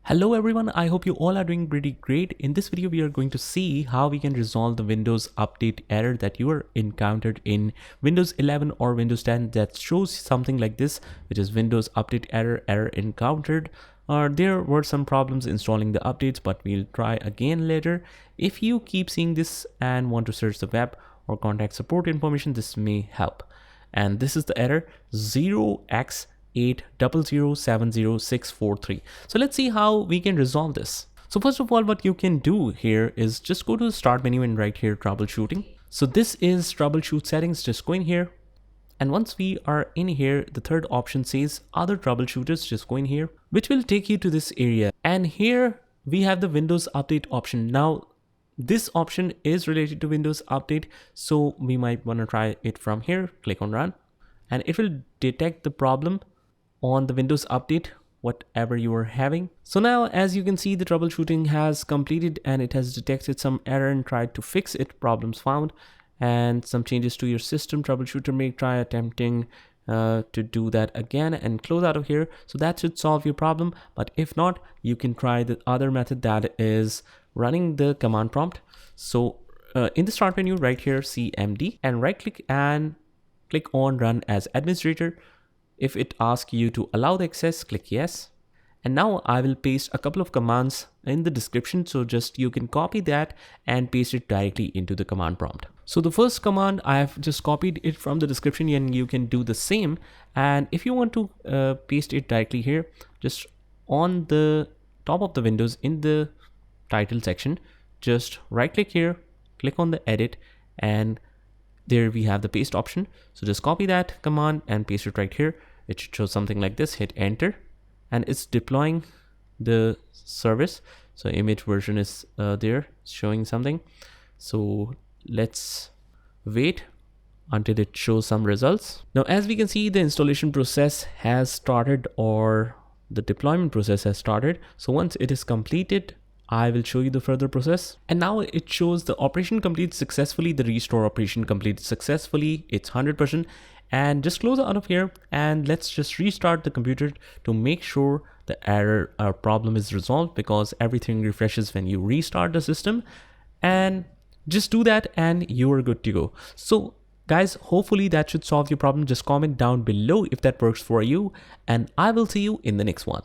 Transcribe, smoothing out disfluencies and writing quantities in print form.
Hello everyone, I hope you all are doing pretty great. In this video, we are going to see how we can resolve the Windows update error that you are encountered in Windows 11 or Windows 10 that shows something like this, which is Windows update error encountered. There were some problems installing the updates, but we'll try again later. If you keep seeing this and want to search the web or contact support information, this may help. And this is the error 0x80070643. So let's see how we can resolve this. So first of all, what you can do here is just go to the start menu and right here troubleshooting. So this is troubleshoot settings. Just go in here, and once we are in here, the third option says other troubleshooters. Just go in here, which will take you to this area, and here we have the Windows update option. Now this option is related to Windows update, so we might want to try it from here. Click on run, and it will detect the problem on the Windows update, whatever you are having. So now, as you can see, the troubleshooting has completed and it has detected some error and tried to fix it. Problems found and some changes to your system. Troubleshooter may try attempting to do that again and close out of here. So that should solve your problem. But if not, you can try the other method, that is running the command prompt. So in the start menu right here, CMD, and right click and click on run as administrator. If it asks you to allow the access, click yes. And now I will paste a couple of commands in the description, so just you can copy that and paste it directly into the command prompt. So the first command, I have just copied it from the description, and you can do the same. And if you want to paste it directly here, just on the top of the Windows in the title section, just right click here, click on the edit, and there we have the paste option. So just copy that command and paste it right here. It should show something like this. Hit enter, and it's deploying the service. So image version is there showing something. So let's wait until it shows some results. Now, as we can see, the installation process has started, or the deployment process has started. So once it is completed, I will show you the further process. And now it shows the operation completed successfully, the restore operation completed successfully. It's 100%. And just close out of here, and let's just restart the computer to make sure the error or problem is resolved, because everything refreshes when you restart the system. And just do that and you are good to go. So guys, hopefully that should solve your problem. Just comment down below if that works for you, and I will see you in the next one.